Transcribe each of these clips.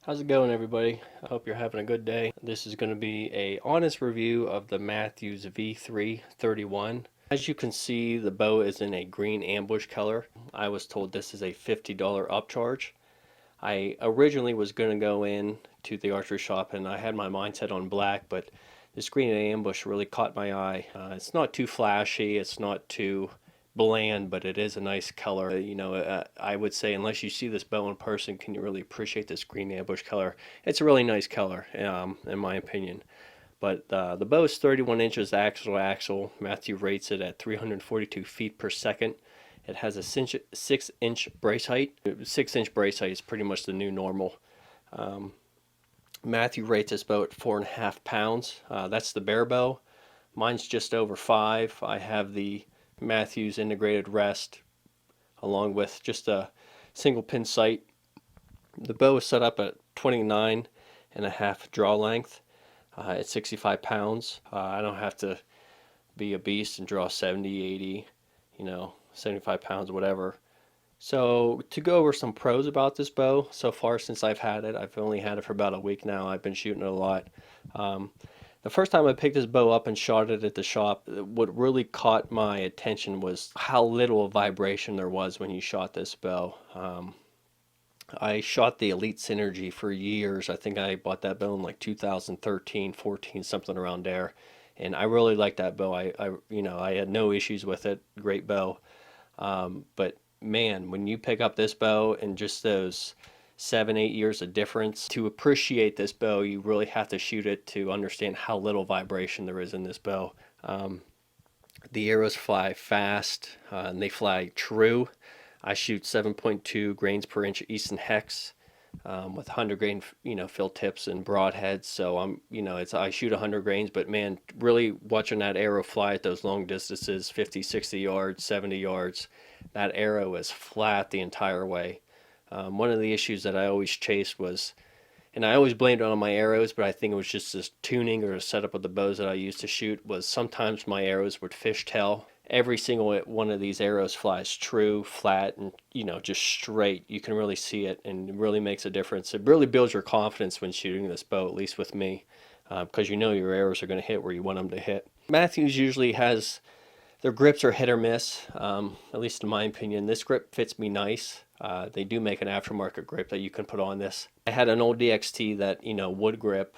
How's it going, everybody? I hope you're having a good day. This is going to be a honest review of the Mathews V331. As you can see, the bow is in a green ambush color. I was told this is a $50 upcharge. I originally was going to go in to the archery shop and I had my mindset on black, but this green ambush really caught my eye. It's not too flashy, it's not too bland, but it is a nice color. I would say unless you see this bow in person, can you really appreciate this green ambush color? It's a really nice color, in my opinion. But the bow is 31 inches axle to axle. Matthew rates it at 342 feet per second. It has a 6-inch brace height. 6-inch brace height is pretty much the new normal. Matthew rates this bow at 4.5 pounds. That's the bare bow. Mine's just over 5. I have the Mathews integrated rest along with just a single pin sight. The bow is set up at 29.5 draw length at 65 pounds. I don't have to be a beast and draw 70, 80, 75 pounds, whatever. So to go over some pros about this bow, so far since I've had it, I've only had it for about a week now. I've been shooting it a lot. The first time I picked this bow up and shot it at the shop, what really caught my attention was how little vibration there was when you shot this bow. I shot the Elite Synergy for years. I think I bought that bow in like 2013, 14, something around there. And I really liked that bow. I had no issues with it. Great bow. But man, when you pick up this bow and just those 7-8 years of difference, to appreciate this bow, you really have to shoot it to understand how little vibration there is in this bow. The arrows fly fast and they fly true. I shoot 7.2 grains per inch Easton hex with 100 grain, fill tips and broadheads. So I shoot 100 grains, but man, really watching that arrow fly at those long distances, 50, 60 yards, 70 yards, that arrow is flat the entire way. One of the issues that I always chased was, and I always blamed it on my arrows, but I think it was just this tuning or a setup of the bows that I used to shoot, was sometimes my arrows would fishtail. Every single one of these arrows flies true, flat, and just straight. You can really see it, and it really makes a difference. It really builds your confidence when shooting this bow, at least with me, because your arrows are going to hit where you want them to hit. Mathews usually has, their grips are hit or miss, at least in my opinion. This grip fits me nice. They do make an aftermarket grip that you can put on this. I had an old DXT that, would grip,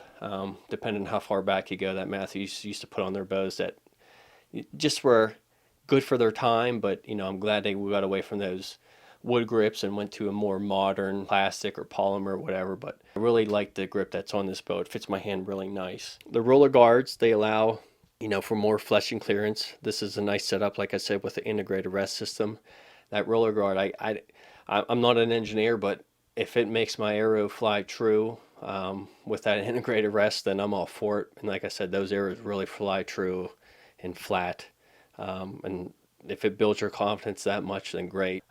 depending on how far back you go, that Mathews used to put on their bows that just were good for their time, but I'm glad they got away from those wood grips and went to a more modern plastic or polymer or whatever. But I really like the grip that's on this bow. It fits my hand really nice. The roller guards, they allow for more fleshing clearance. This is a nice setup, like I said, with the integrated rest system. That roller guard, I'm not an engineer, but if it makes my arrow fly true with that integrated rest, then I'm all for it. And like I said, those arrows really fly true and flat. And if it builds your confidence that much, then great.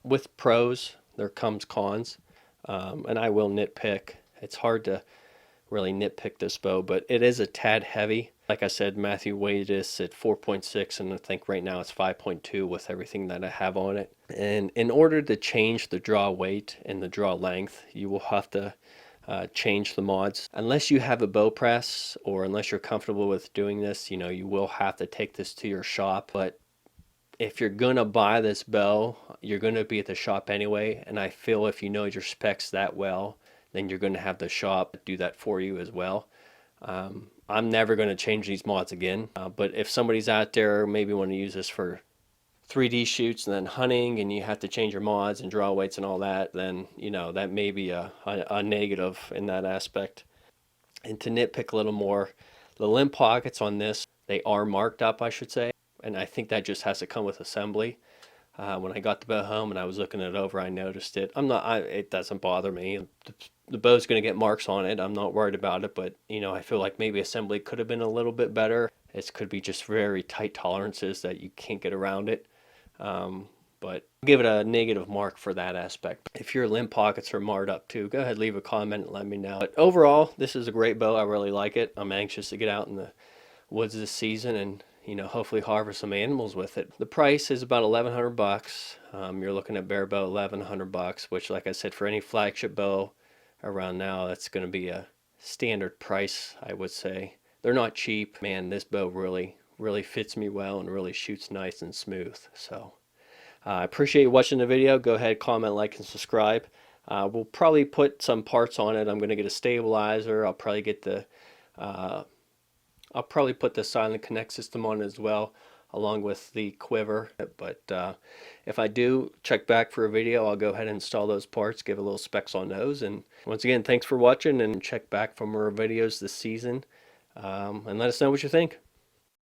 With pros, there comes cons, and I will nitpick. It's hard to really nitpick this bow, but it is a tad heavy. Like I said, Matthew weighed this at 4.6, and I think right now it's 5.2 with everything that I have on it. And in order to change the draw weight and the draw length, you will have to change the mods. Unless you have a bow press or unless you're comfortable with doing this, you will have to take this to your shop. But if you're gonna buy this bow, you're gonna be at the shop anyway, and I feel if you know your specs that well, then you're gonna have the shop do that for you as well. I'm never gonna change these mods again, but if somebody's out there maybe want to use this for 3D shoots and then hunting, and you have to change your mods and draw weights and all that, then that may be a negative in that aspect. And to nitpick a little more, the limb pockets on this, they are marked up, I should say, and I think that just has to come with assembly. When I got the bow home and I was looking it over, I noticed it. It doesn't bother me. The bow's going to get marks on it. I'm not worried about it, but I feel like maybe assembly could have been a little bit better. It could be just very tight tolerances that you can't get around it. But I'll give it a negative mark for that aspect. If your limb pockets are marred up too, go ahead, leave a comment and let me know. But overall, this is a great bow. I really like it. I'm anxious to get out in the woods this season and hopefully harvest some animals with it. The price is about $1,100. You're looking at bare bow $1,100, which, like I said, for any flagship bow, around now, that's going to be a standard price, I would say. They're not cheap. Man, this bow really fits me well and really shoots nice and smooth. So I appreciate you watching the video. Go ahead, comment, like, and subscribe. We'll probably put some parts on it. I'm going to get a stabilizer. I'll probably get the I'll probably put the silent connect system on as well, along with the quiver. But if I do check back for a video, I'll go ahead and install those parts, give a little specs on those. And once again, thanks for watching, and check back for more videos this season, and let us know what you think.